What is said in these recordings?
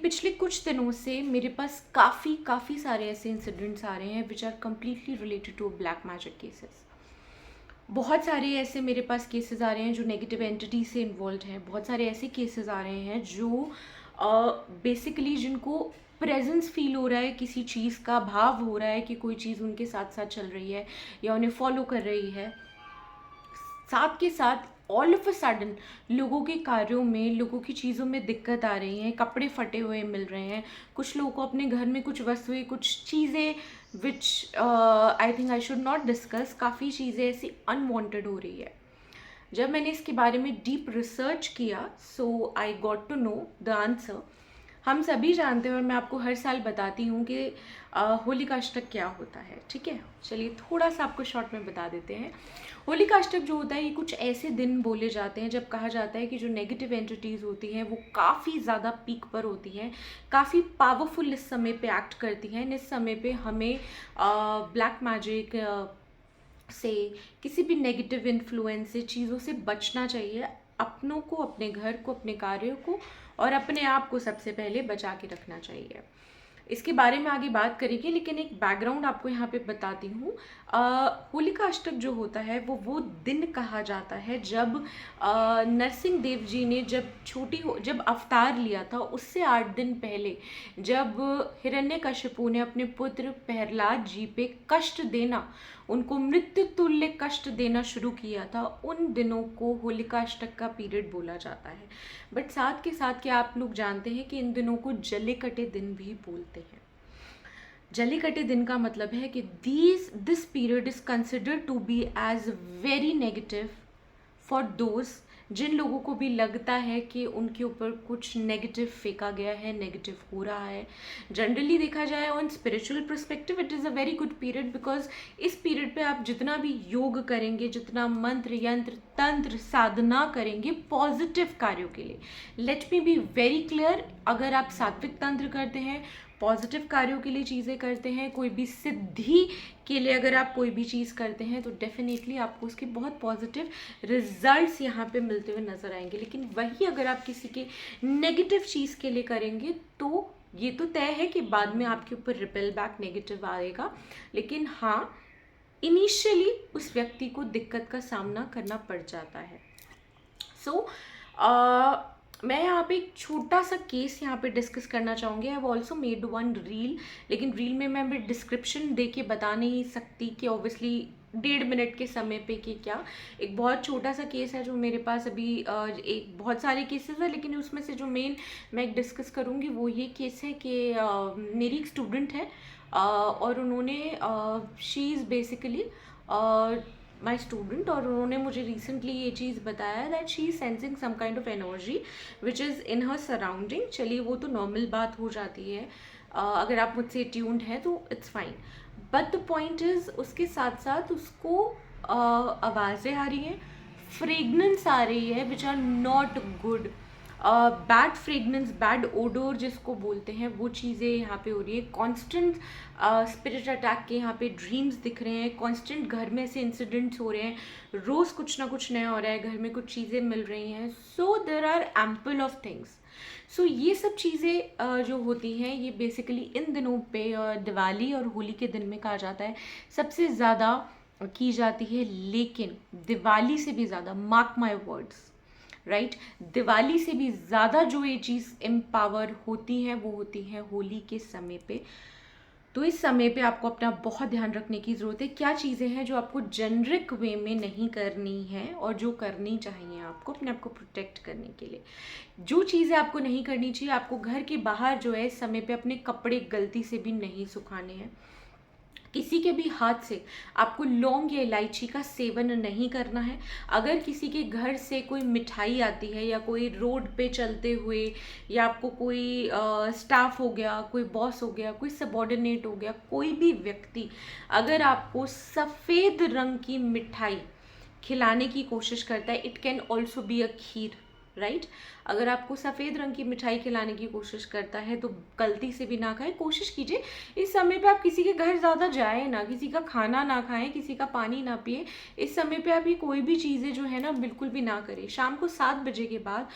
पिछले कुछ दिनों से मेरे पास काफ़ी सारे ऐसे इंसिडेंट्स आ रहे हैं which are completely related to black magic cases. बहुत सारे ऐसे मेरे पास केसेस आ रहे हैं जो नेगेटिव एंटिटी से इन्वॉल्व हैं। बहुत सारे ऐसे केसेस आ रहे हैं जो बेसिकली जिनको प्रेजेंस फील हो रहा है, किसी चीज़ का भाव हो रहा है कि कोई चीज़ उनके साथ साथ चल रही है या उन्हें फॉलो कर रही है। साथ के साथ ऑल ऑफ अ सडन लोगों के कार्यों में, लोगों की चीज़ों में दिक्कत आ रही है, कपड़े फटे हुए मिल रहे हैं, कुछ लोगों को अपने घर में कुछ वस्तुएं, कुछ चीज़ें which I think I should not discuss, काफ़ी चीज़ें ऐसी अनवांटेड हो रही है। जब मैंने इसके बारे में डीप रिसर्च किया so I got to know the answer. हम सभी जानते हैं और मैं आपको हर साल बताती हूँ कि होलिकाष्टक क्या होता है। ठीक है, चलिए थोड़ा सा आपको शॉर्ट में बता देते हैं। होलिकाष्टक जो होता है ये कुछ ऐसे दिन बोले जाते हैं जब कहा जाता है कि जो नेगेटिव एंटिटीज़ होती हैं वो काफ़ी ज़्यादा पीक पर होती हैं, काफ़ी पावरफुल इस समय पे एक्ट करती हैं। इस समय पे हमें ब्लैक मैजिक से, किसी भी नेगेटिव इन्फ्लुएंस से, चीज़ों से बचना चाहिए। अपनों को, अपने घर को, अपने कार्यों को और अपने आप को सबसे पहले बचा के रखना चाहिए। इसके बारे में आगे बात करेंगे, लेकिन एक बैकग्राउंड आपको यहाँ पे बताती हूँ। होलिकाष्टक जो होता है वो दिन कहा जाता है जब नरसिंह देव जी ने जब अवतार लिया था, उससे 8 दिन पहले जब हिरण्यकशिपु ने अपने पुत्र प्रहलाद जी पे कष्ट देना, उनको मृत्यु तुल्य कष्ट देना शुरू किया था, उन दिनों को होलिकाष्टक का पीरियड बोला जाता है। बट साथ के साथ क्या आप लोग जानते हैं कि इन दिनों को जल्लीकटे दिन भी बोलते हैं। जल्लीकटे दिन का मतलब है कि this period is considered to be as very negative for those, जिन लोगों को भी लगता है कि उनके ऊपर कुछ नेगेटिव फेंका गया है, नेगेटिव हो रहा है। जनरली देखा जाए on spiritual perspective it is a very good period, because इस पीरियड पे आप जितना भी योग करेंगे, जितना मंत्र यंत्र तंत्र साधना करेंगे पॉजिटिव कार्यों के लिए, let me be very clear, अगर आप सात्विक तंत्र करते हैं, पॉजिटिव कार्यों के लिए चीज़ें करते हैं, कोई भी सिद्धि के लिए अगर आप कोई भी चीज़ करते हैं तो डेफिनेटली आपको उसके बहुत पॉजिटिव रिजल्ट्स यहाँ पे मिलते हुए नजर आएंगे। लेकिन वही अगर आप किसी के नेगेटिव चीज़ के लिए करेंगे तो ये तो तय है कि बाद में आपके ऊपर रिपेल बैक नेगेटिव आएगा। लेकिन हाँ, इनिशियली उस व्यक्ति को दिक्कत का सामना करना पड़ जाता है। सो मैं यहाँ पे एक छोटा सा केस यहाँ पे डिस्कस करना चाहूँगी। I have also made one reel, लेकिन रील में मैं डिस्क्रिप्शन दे के बता नहीं सकती कि ऑब्वियसली 1.5 मिनट के समय पे कि क्या। एक बहुत छोटा सा केस है जो मेरे पास अभी एक बहुत सारे केसेस है, लेकिन उसमें से जो मेन मैं डिस्कस करूँगी वो ये केस है कि मेरी एक स्टूडेंट है और उन्होंने she is basically my student, और उन्होंने मुझे रिसेंटली ये चीज़ बताया that she is sensing some kind of energy which is in her surrounding. चलिए वो तो नॉर्मल बात हो जाती है, अगर आप मुझसे ट्यून्ड हैं तो it's fine. But the point is उसके साथ साथ उसको आवाज़ें आ रही हैं, फ्रेगनेंस आ रही है which are not good, bad fragrance, bad odour जिसको बोलते हैं, वो चीज़ें यहाँ पे हो रही है। कॉन्स्टेंट स्पिरिट अटैक के यहाँ पे ड्रीम्स दिख रहे हैं, कॉन्स्टेंट घर में से इंसिडेंट्स हो रहे हैं, रोज़ कुछ ना कुछ नया हो रहा है, घर में कुछ चीज़ें मिल रही हैं। So there are ample of things. So ये सब चीज़ें जो होती हैं ये बेसिकली इन दिनों पे दिवाली और होली के दिन में कहा जाता है सबसे ज़्यादा की जाती है। लेकिन दिवाली से भी ज़्यादा, mark my words, right, Diwali से भी ज़्यादा जो ये चीज़ एम्पावर होती हैं वो होती हैं होली के समय पे। तो इस समय पे आपको अपना बहुत ध्यान रखने की ज़रूरत है। क्या चीज़ें हैं जो आपको जेनरिक वे में नहीं करनी है और जो करनी चाहिए आपको अपने आप को प्रोटेक्ट करने के लिए। जो चीज़ें आपको नहीं करनी चाहिए, आपको घर के बाहर जो है इस समय पे अपने कपड़े गलती से भी नहीं सुखाने हैं, किसी के भी हाथ से आपको लौंग या इलायची का सेवन नहीं करना है। अगर किसी के घर से कोई मिठाई आती है या कोई रोड पे चलते हुए या आपको कोई स्टाफ हो गया, कोई बॉस हो गया, कोई सबॉर्डिनेट हो गया, कोई भी व्यक्ति अगर आपको सफ़ेद रंग की मिठाई खिलाने की कोशिश करता है, it can also be a kheer, right. अगर आपको सफ़ेद रंग की मिठाई खिलाने की कोशिश करता है तो गलती से भी ना खाएं। कोशिश कीजिए इस समय पे आप किसी के घर ज़्यादा जाए ना, किसी का खाना ना खाएं, किसी का पानी ना पिए। इस समय पे आप ये कोई भी चीज़ें जो है ना बिल्कुल भी ना करें। शाम को 7 बजे के बाद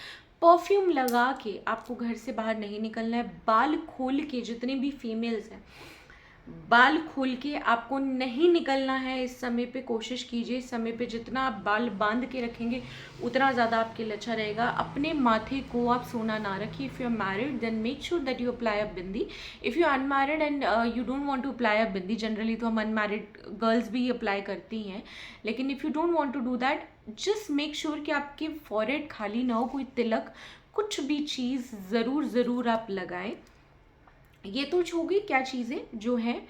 परफ्यूम लगा के आपको घर से बाहर नहीं निकलना है। बाल खोल के, जितने भी फीमेल्स हैं, बाल खोल के आपको नहीं निकलना है इस समय पे। कोशिश कीजिए इस समय पे जितना आप बाल बांध के रखेंगे उतना ज़्यादा आपके लिए अच्छा रहेगा। अपने माथे को आप सोना ना रखिए। If you are married then make sure that you apply a bindi. If you are unmarried and you don't want to apply a bindi, generally तो हम अनमैरिड गर्ल्स भी अप्लाई करती हैं, लेकिन if you don't want to do that, just make sure कि आपके forehead खाली ना हो, कोई तिलक कुछ भी चीज़ ज़रूर आप लगाएं। ये तो होगी क्या चीज़ें जो हैं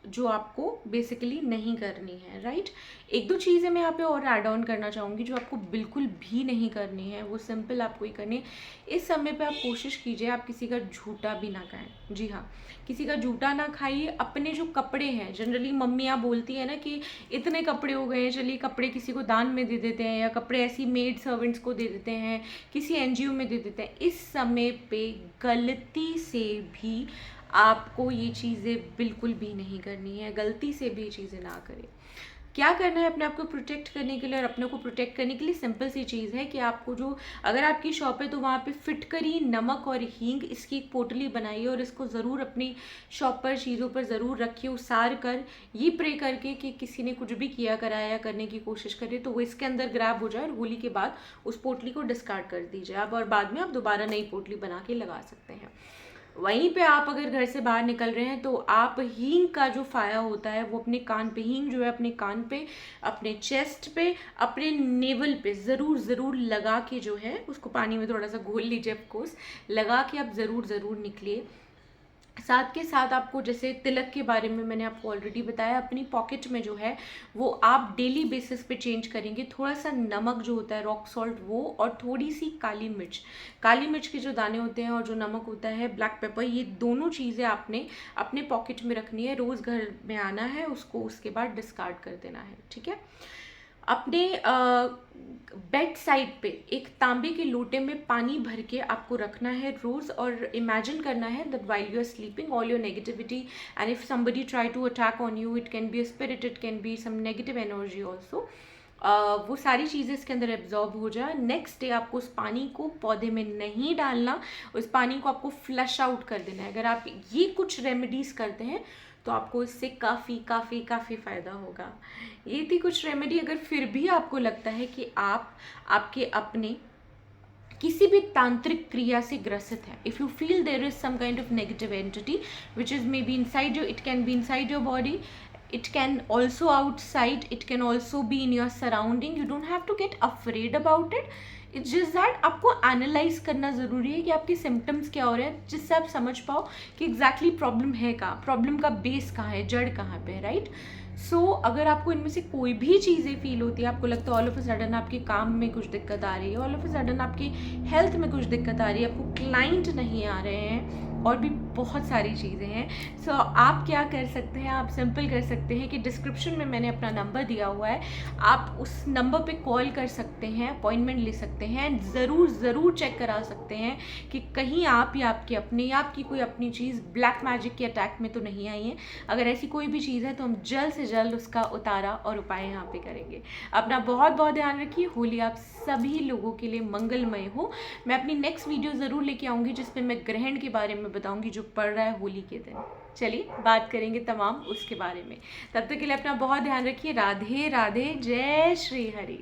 जो आपको बेसिकली नहीं करनी है, राइट। एक दो चीज़ें मैं यहाँ पे और ऐड ऑन करना चाहूँगी जो आपको बिल्कुल भी नहीं करनी है, वो सिंपल आपको ही करनी है। इस समय पे आप कोशिश कीजिए आप किसी का झूठा भी ना खाएं। जी हाँ, किसी का झूठा ना खाइए। अपने जो कपड़े हैं, जनरली मम्मियाँ बोलती है ना कि इतने कपड़े हो गए हैं, चलिए कपड़े किसी को दान में दे देते हैं, या कपड़े ऐसी मेड सर्वेंट्स को दे देते हैं, किसी NGO में दे देते हैं। इस समय पे गलती से भी आपको ये चीज़ें बिल्कुल भी नहीं करनी है। गलती से भी ये चीज़ें ना करें। क्या करना है अपने आप को प्रोटेक्ट करने के लिए, और अपने को प्रोटेक्ट करने के लिए सिंपल सी चीज़ है कि आपको जो, अगर आपकी शॉप है तो वहाँ पे फिटकरी, नमक और हींग, इसकी एक पोटली बनाइए और इसको ज़रूर अपनी शॉप पर, चीज़ों पर ज़रूर रखिए उसार कर, ये प्रे करके कि किसी ने कुछ भी किया कराया या करने की कोशिश करे तो वो इसके अंदर ग्रैब हो जाए, और होली के बाद उस पोटली को डिस्कार्ड कर दीजिए आप, और बाद में आप दोबारा नई पोटली बना के लगा सकते हैं। वहीं पे आप अगर घर से बाहर निकल रहे हैं तो आप हींग का जो फाया होता है वो अपने कान पे, हींग जो है अपने कान पे, अपने चेस्ट पे, अपने नेवल पे ज़रूर लगा के जो है उसको पानी में थोड़ा सा घोल लीजिए, ऑफकोर्स लगा के आप ज़रूर निकलिए। साथ के साथ आपको, जैसे तिलक के बारे में मैंने आपको ऑलरेडी बताया, अपनी पॉकेट में जो है वो आप डेली बेसिस पे चेंज करेंगे। थोड़ा सा नमक जो होता है, रॉक सॉल्ट, वो, और थोड़ी सी काली मिर्च के जो दाने होते हैं और जो नमक होता है, ब्लैक पेपर, ये दोनों चीज़ें आपने अपने पॉकेट में रखनी है। रोज़ घर में आना है, उसको उसके बाद डिस्कार्ड कर देना है, ठीक है। अपने बेड साइड पे एक तांबे के लोटे में पानी भर के आपको रखना है रोज़, और इमेजिन करना है that while you are sleeping all your negativity and if somebody try to attack on you, it can be a spirit, it can be some negative energy also, वो सारी चीज़ें इसके अंदर एब्जॉर्ब हो जाए। नेक्स्ट डे आपको उस पानी को पौधे में नहीं डालना, उस पानी को आपको फ्लश आउट कर देना है। अगर आप ये कुछ रेमेडीज़ करते हैं तो आपको इससे काफ़ी फ़ायदा होगा। ये थी कुछ रेमेडी। अगर फिर भी आपको लगता है कि आप आपके अपने किसी भी तांत्रिक क्रिया से ग्रसित है, if you feel there is some kind of negative entity which is may be inside you, it can be inside your body, it can also outside, it can also be in your surrounding, you don't have to get afraid about it, it's just that आपको analyse करना ज़रूरी है कि आपके symptoms क्या हो रहे हैं, जिससे आप समझ पाओ कि एग्जैक्टली प्रॉब्लम है कहाँ, प्रॉब्लम का बेस कहाँ है, जड़ कहाँ पे, राइट। सो अगर आपको इनमें से कोई भी चीज़ें फील होती है, आपको लगता है ऑल ऑफ अ सडन आपके काम में कुछ दिक्कत आ रही है, ऑल ऑफ अ सडन आपकी हेल्थ में कुछ दिक्कत आ रही है, आपको क्लाइंट नहीं आ रहे हैं, और भी बहुत सारी चीज़ें हैं। सो आप क्या कर सकते हैं, आप सिंपल कर सकते हैं कि डिस्क्रिप्शन में मैंने अपना नंबर दिया हुआ है, आप उस नंबर पे कॉल कर सकते हैं, अपॉइंटमेंट ले सकते हैं, ज़रूर चेक करा सकते हैं कि कहीं आप या आपके अपने या आपकी कोई अपनी चीज़ ब्लैक मैजिक के अटैक में तो नहीं आई है। अगर ऐसी कोई भी चीज़ है तो हम जल्द से जल्द उसका उतारा और उपाय यहाँ पे करेंगे। अपना बहुत ध्यान रखिए। होली आप सभी लोगों के लिए मंगलमय हो। मैं अपनी नेक्स्ट वीडियो ज़रूर लेके आऊँगी जिसमें मैं ग्रहण के बारे में बताऊँगी जो पड़ रहा है होली के दिन। चलिए बात करेंगे तमाम उसके बारे में। तब तक के लिए अपना बहुत ध्यान रखिए। राधे राधे, जय श्री हरि।